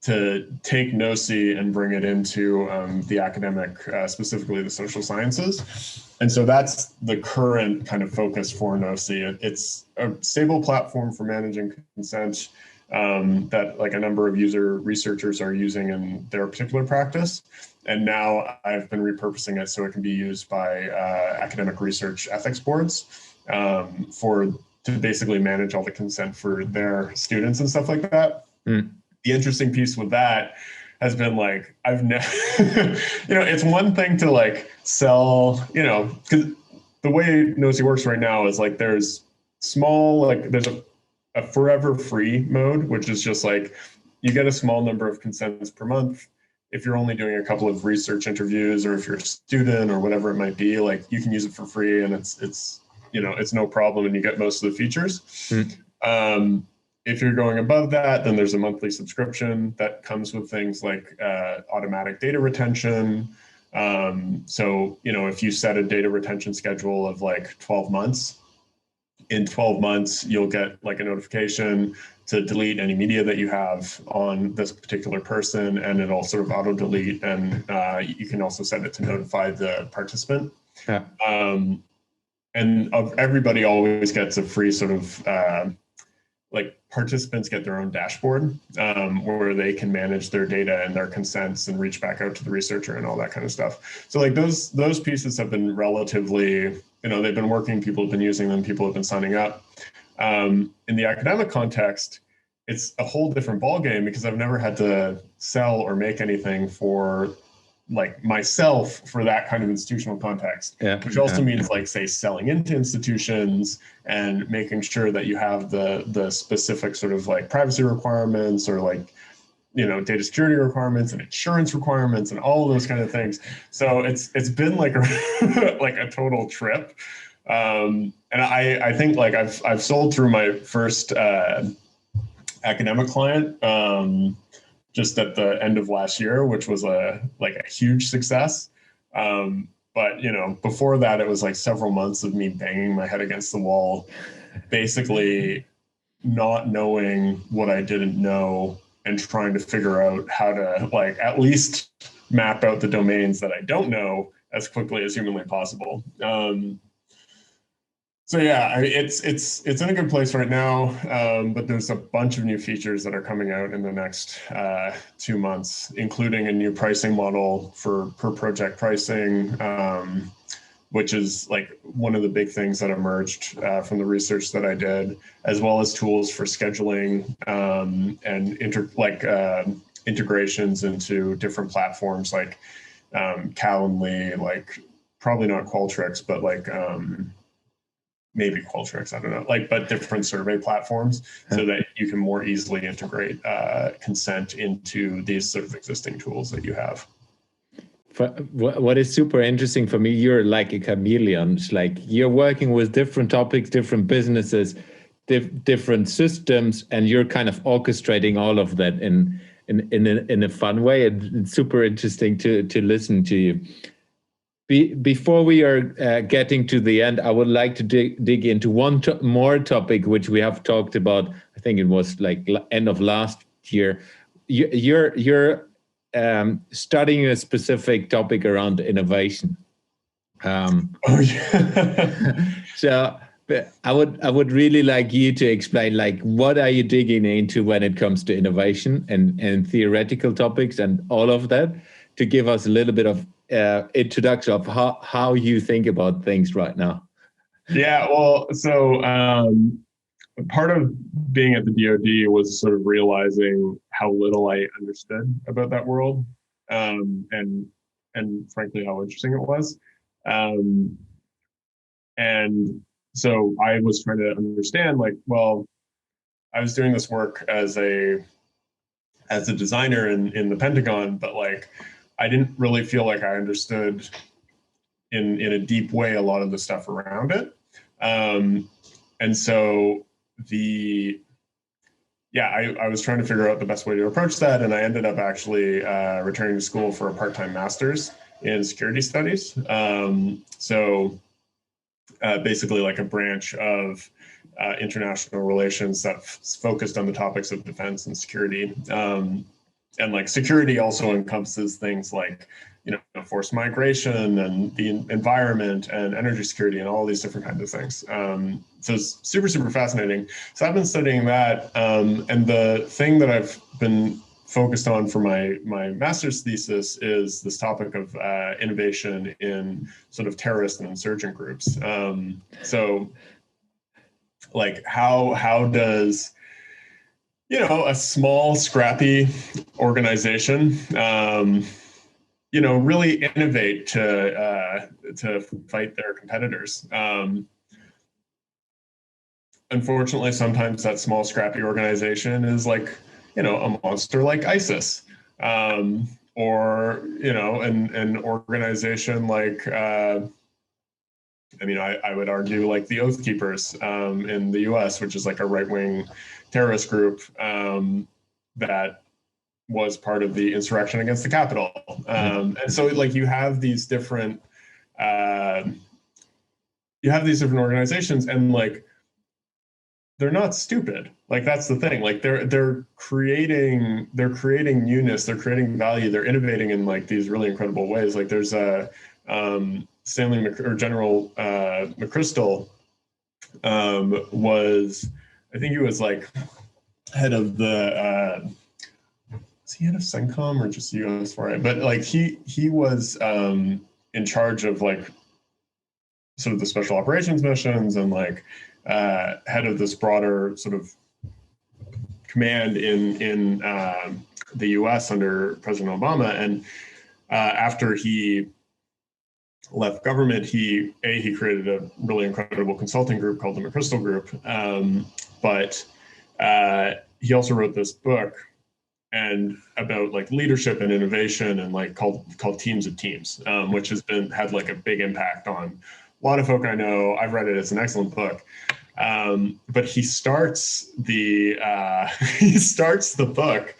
to take Knowsi and bring it into the academic, specifically the social sciences. And so that's the current kind of focus for Knowsi. It's a stable platform for managing consent that, like, a number of user researchers are using in their particular practice. And now I've been repurposing it so it can be used by academic research ethics boards to basically manage all the consent for their students and stuff like that. The interesting piece with that has been, like, I've never, you know, it's one thing to, like, sell, you know, because the way Noticy works right now is, like, there's a forever free mode, which is just like, you get a small number of consents per month. If you're only doing a couple of research interviews, or if you're a student or whatever it might be, like, you can use it for free, and it's you know, it's no problem, and you get most of the features. If you're going above that, then there's a monthly subscription that comes with things like automatic data retention. So, you know, if you set a data retention schedule of, like, 12 months, in 12 months, you'll get like a notification to delete any media that you have on this particular person, and it'll sort of auto delete, and you can also set it to notify the participant. Yeah. And everybody always gets a free sort of like participants get their own dashboard where they can manage their data and their consents and reach back out to the researcher and all that kind of stuff. So like those pieces have been relatively, they've been working, people have been using them, people have been signing up. In the academic context, it's a whole different ballgame because I've never had to sell or make anything for like myself for that kind of institutional context, which also means like, say, selling into institutions and making sure that you have the specific sort of like privacy requirements or like, data security requirements and insurance requirements and all of those kind of things. So it's been like a, like a total trip. And I think like I've sold through my first academic client just at the end of last year, which was a huge success. But before that, it was like several months of me banging my head against the wall, basically not knowing what I didn't know and trying to figure out how to like at least map out the domains that I don't know as quickly as humanly possible. So yeah, it's in a good place right now, but there's a bunch of new features that are coming out in the next 2 months, including a new pricing model for per project pricing, which is like one of the big things that emerged from the research that I did, as well as tools for scheduling and integrations into different platforms like Calendly, like probably not Qualtrics, but like maybe Qualtrics, I don't know, but different survey platforms so that you can more easily integrate consent into these sort of existing tools that you have. What is super interesting for me, you're like a chameleon. It's like you're working with different topics, different businesses, different systems, and you're kind of orchestrating all of that in a fun way. It's super interesting to listen to you. Before we are getting to the end, I would like to dig into one more topic, which we have talked about. I think it was like end of last year. You're studying a specific topic around innovation. So I would really like you to explain, like, what are you digging into when it comes to innovation and theoretical topics and all of that, to give us a little bit of introduction of how you think about things right now. Yeah, well, so part of being at the DoD was sort of realizing how little I understood about that world, and frankly how interesting it was, and so I was trying to understand, like, well, I was doing this work as a designer in the Pentagon, but like I didn't really feel like I understood in a deep way a lot of the stuff around it. And so I was trying to figure out the best way to approach that. And I ended up actually returning to school for a part-time master's in security studies. Basically like a branch of international relations that's focused on the topics of defense and security. And like security also encompasses things like, forced migration and the environment and energy security and all these different kinds of things. So it's super, super fascinating. So I've been studying that. And the thing that I've been focused on for my master's thesis is this topic of innovation in sort of terrorist and insurgent groups. So like how does a small, scrappy organization, really innovate to fight their competitors. Unfortunately, sometimes that small, scrappy organization is like, a monster like ISIS, or an organization like, I would argue like the Oath Keepers in the U.S., which is like a right-wing terrorist group that was part of the insurrection against the Capitol. And so like you have these different organizations, and like they're not stupid. Like that's the thing. Like they're creating newness, they're creating value, they're innovating in like these really incredible ways. Like there's a General McChrystal was, I think he was like head of the is he head of CENTCOM or just US for it? But like he was in charge of like sort of the special operations missions and like head of this broader sort of command in the US under President Obama. And after he left government, he created a really incredible consulting group called the McChrystal Group. But he also wrote this book and about like leadership and innovation and like called Teams of Teams, which had like a big impact on a lot of folk I know. I've read it. It's an excellent book. But he starts the book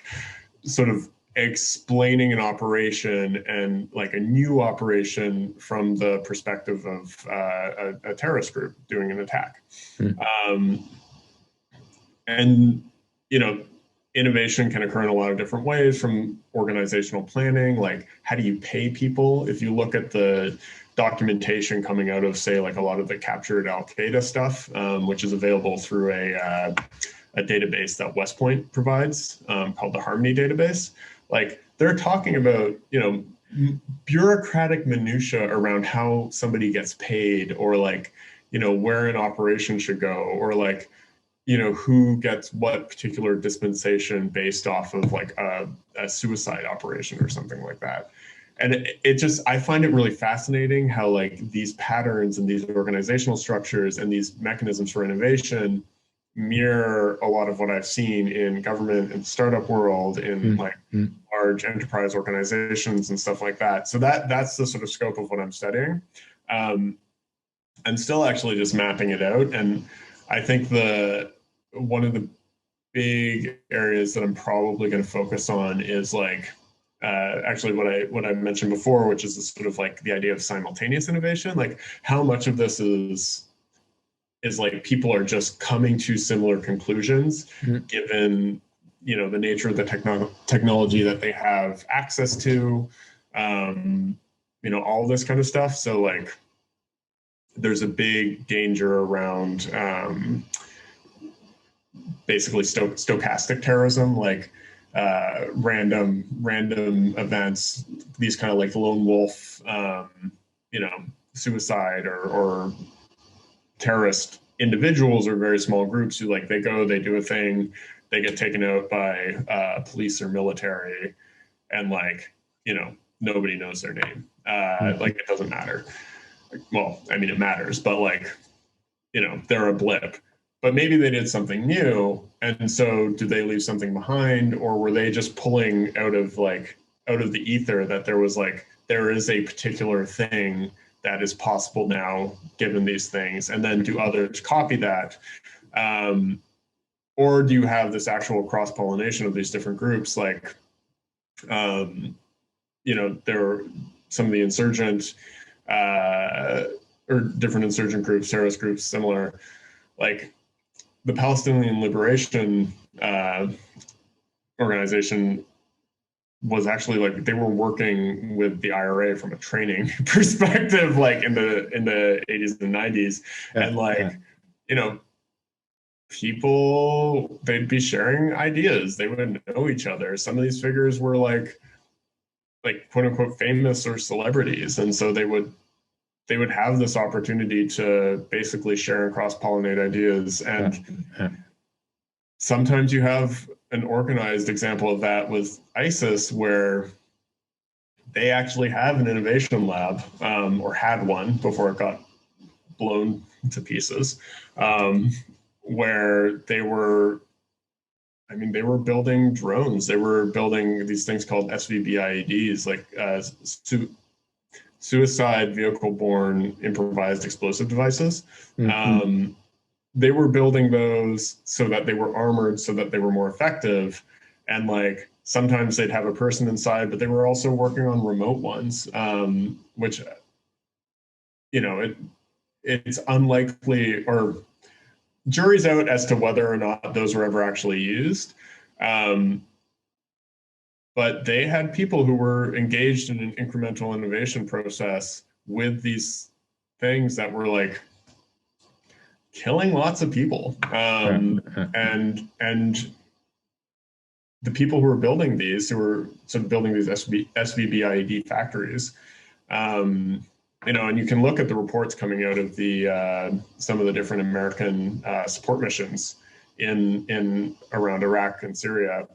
sort of explaining an operation and like a new operation from the perspective of a terrorist group doing an attack. And, you know, innovation can occur in a lot of different ways, from organizational planning, like how do you pay people? If you look at the documentation coming out of, say, like a lot of the captured Al-Qaeda stuff, which is available through a database that West Point provides called the Harmony database. Like they're talking about, you know, bureaucratic minutia around how somebody gets paid, or like, you know, where an operation should go, or like, you know, who gets what particular dispensation based off of like a suicide operation or something like that. And it just, I find it really fascinating how like these patterns and these organizational structures and these mechanisms for innovation mirror a lot of what I've seen in government and startup world, in large enterprise organizations and stuff like that. So that's the sort of scope of what I'm studying. I'm still actually just mapping it out. And I think one of the big areas that I'm probably going to focus on is like, actually what I mentioned before, which is this sort of like the idea of simultaneous innovation. Like how much of this is like people are just coming to similar conclusions given, you know, the nature of the technology that they have access to, you know, all this kind of stuff. So like there's a big danger around basically stochastic terrorism, like random events, these kind of like lone wolf, you know, suicide or terrorist individuals or very small groups who like they do a thing, they get taken out by police or military, and like, you know, nobody knows their name. Like it doesn't matter. Well, I mean, it matters, but like, you know, they're a blip. But maybe they did something new, and so did they leave something behind, or were they just pulling out of the ether that there is a particular thing that is possible now given these things, and then do others copy that? Or do you have this actual cross-pollination of these different groups? Like, you know, there are some of the insurgent or different insurgent groups, terrorist groups, similar, like the Palestinian Liberation Organization was actually like, they were working with the IRA from a training perspective, like in the 80s and 90s. And like, you know, people, they'd be sharing ideas, they would know each other. Some of these figures were like quote unquote famous or celebrities. And so they would have this opportunity to basically share and cross-pollinate ideas. And sometimes you have an organized example of that with ISIS, where they actually have an innovation lab, or had one before it got blown to pieces, where they were building drones. They were building these things called SVBIEDs, like suicide vehicle-borne improvised explosive devices. They were building those so that they were armored, so that they were more effective. And like sometimes they'd have a person inside, but they were also working on remote ones, which, you know, it's unlikely, or jury's out as to whether or not those were ever actually used. But they had people who were engaged in an incremental innovation process with these things that were like killing lots of people. And the people who were building these, who were sort of building these SVBIED factories, and you can look at the reports coming out of the some of the different American support missions in around Iraq and Syria.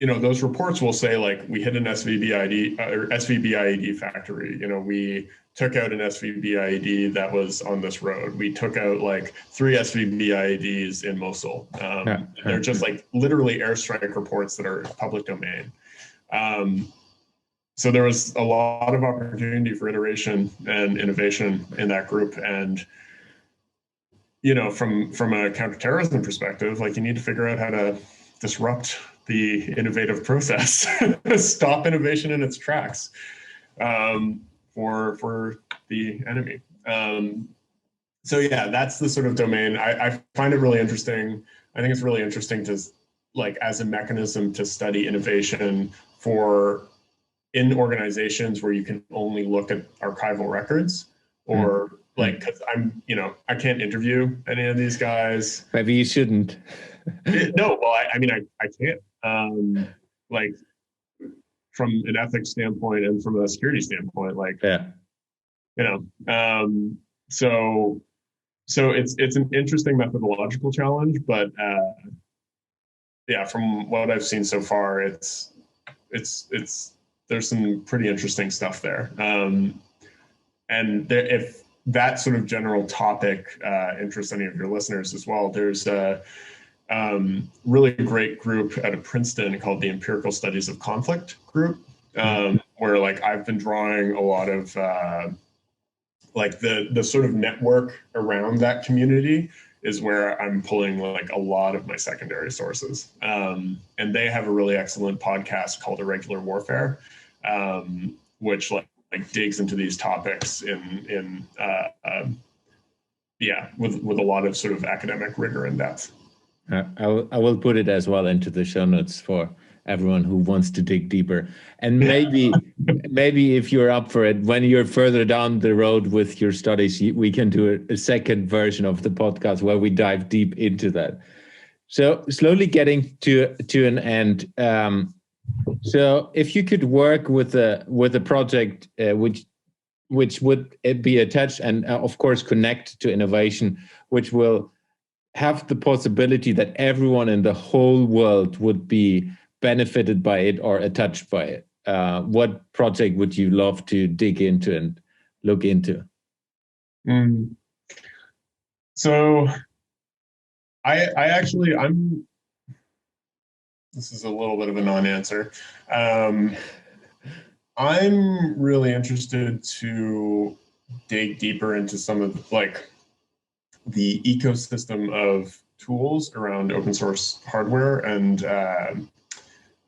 Those reports will say, like, we hit an SVBIED factory. We took out an SVBIED that was on this road. We took out like 3 SVBIEDs in Mosul. They're just like literally airstrike reports that are public domain. So there was a lot of opportunity for iteration and innovation in that group. And, from a counterterrorism perspective, like, you need to figure out how to disrupt the innovative process, stop innovation in its tracks for the enemy. So yeah, that's the sort of domain. I find it really interesting. I think it's really interesting to, like, as a mechanism to study innovation in organizations where you can only look at archival records, or like, because I can't interview any of these guys. Maybe you shouldn't. No, well, I mean, I can't. Like, from an ethics standpoint and from a security standpoint, like, so it's an interesting methodological challenge, but from what I've seen so far, it's there's some pretty interesting stuff there. And if that sort of general topic interests any of your listeners as well, there's a really great group out of Princeton called the Empirical Studies of Conflict group, where, like, I've been drawing a lot of like the sort of network around that community is where I'm pulling, like, a lot of my secondary sources. And they have a really excellent podcast called Irregular Warfare, which like digs into these topics with a lot of sort of academic rigor and depth. I will put it as well into the show notes for everyone who wants to dig deeper. And maybe if you're up for it, when you're further down the road with your studies, we can do a second version of the podcast where we dive deep into that. So slowly getting to an end. So if you could work with a project which would be attached and of course connect to innovation, which will have the possibility that everyone in the whole world would be benefited by it or attached by it, what project would you love to dig into and look into? So I'm this is a little bit of a non-answer. I'm really interested to dig deeper into some of, like, the ecosystem of tools around open source hardware and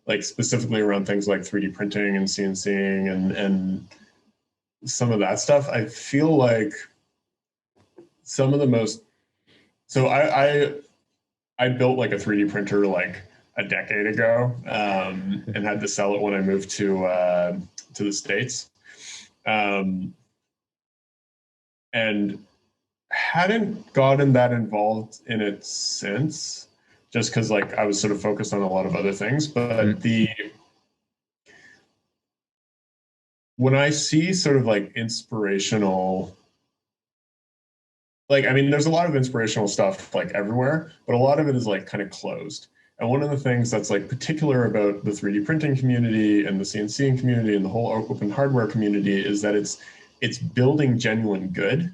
like specifically around things like 3D printing and CNCing and some of that stuff. I feel like some of the most, so I built like a 3D printer like a decade ago and had to sell it when I moved to the States. And hadn't gotten that involved in it since, just because like I was sort of focused on a lot of other things. But when I see sort of like inspirational, like, I mean, there's a lot of inspirational stuff like everywhere, but a lot of it is like kind of closed. And one of the things that's like particular about the 3D printing community and the CNCing community and the whole open hardware community is that it's building genuine good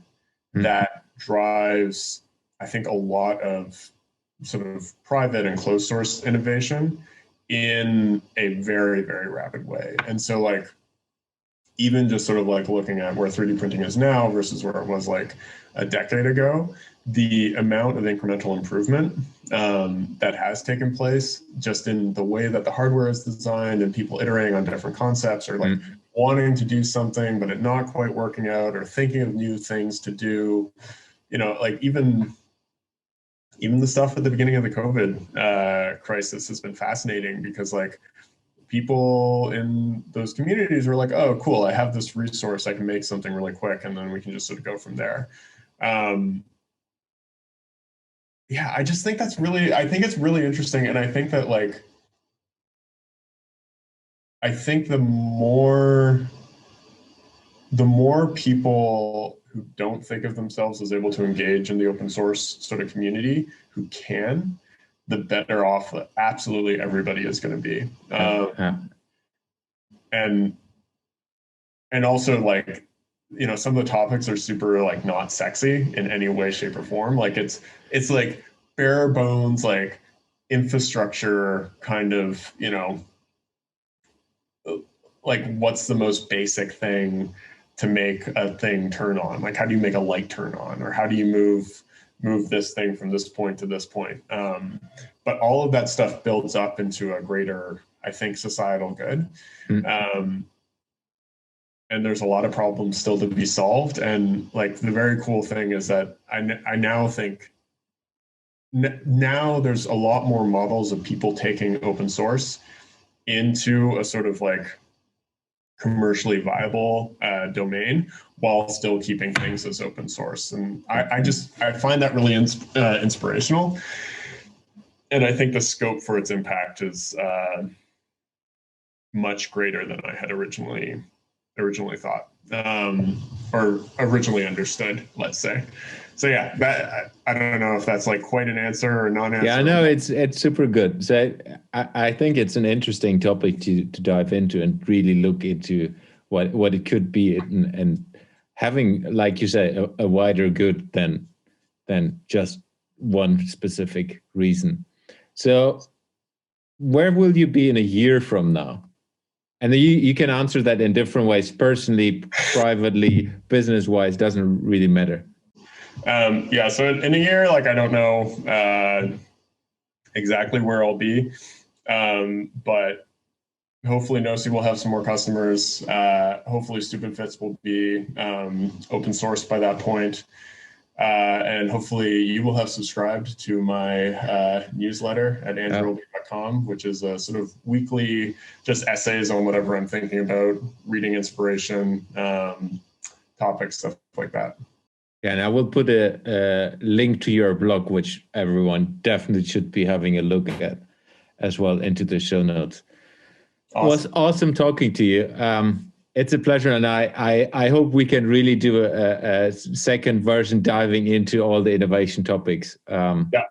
that drives, I think, a lot of sort of private and closed source innovation in a very, very rapid way. And so like, even just sort of like looking at where 3D printing is now versus where it was like a decade ago, the amount of incremental improvement that has taken place just in the way that the hardware is designed and people iterating on different concepts or like wanting to do something, but it not quite working out or thinking of new things to do, like even the stuff at the beginning of the COVID crisis has been fascinating, because like people in those communities were like, oh, cool, I have this resource, I can make something really quick, and then we can just sort of go from there. Yeah, I just think I think it's really interesting. And I think that like, I think the more people who don't think of themselves as able to engage in the open source sort of community who can, the better off absolutely everybody is going to be. And also like, some of the topics are super like not sexy in any way, shape, or form. Like it's like bare bones, like infrastructure kind of, like what's the most basic thing to make a thing turn on? Like, how do you make a light turn on? Or how do you move this thing from this point to this point? But all of that stuff builds up into a greater, I think, societal good. And there's a lot of problems still to be solved. And like the very cool thing is that I now think now there's a lot more models of people taking open source into a sort of like commercially viable domain while still keeping things as open source. And I find that really inspirational. And I think the scope for its impact is much greater than I had originally thought, or originally understood, let's say. So yeah, that I don't know if that's like quite an answer or non-answer. Yeah, no, it's super good. So I think it's an interesting topic to dive into and really look into what it could be, and having, like you say, a wider good than just one specific reason. So where will you be in a year from now? And you can answer that in different ways, personally, privately, business-wise, doesn't really matter. Yeah, so in a year, like, I don't know exactly where I'll be, but hopefully Noticy will have some more customers. Hopefully Stupid Fits will be open source by that point. And hopefully you will have subscribed to my newsletter at andrewlovett.com, which is a sort of weekly just essays on whatever I'm thinking about, reading inspiration, topics, stuff like that. Yeah, and I will put a link to your blog, which everyone definitely should be having a look at as well, into the show notes. Awesome. It was awesome talking to you. It's a pleasure, and I hope we can really do a second version diving into all the innovation topics. Yeah. It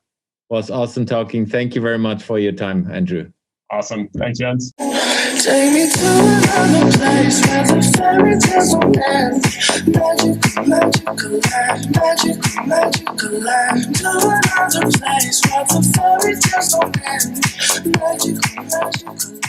was awesome talking. Thank you very much for your time, Andrew. Awesome. Thanks, Jens. Take me to another place where the fairy tales don't end. Magical land, magical land. To another place where the fairy tales don't end. Magical land.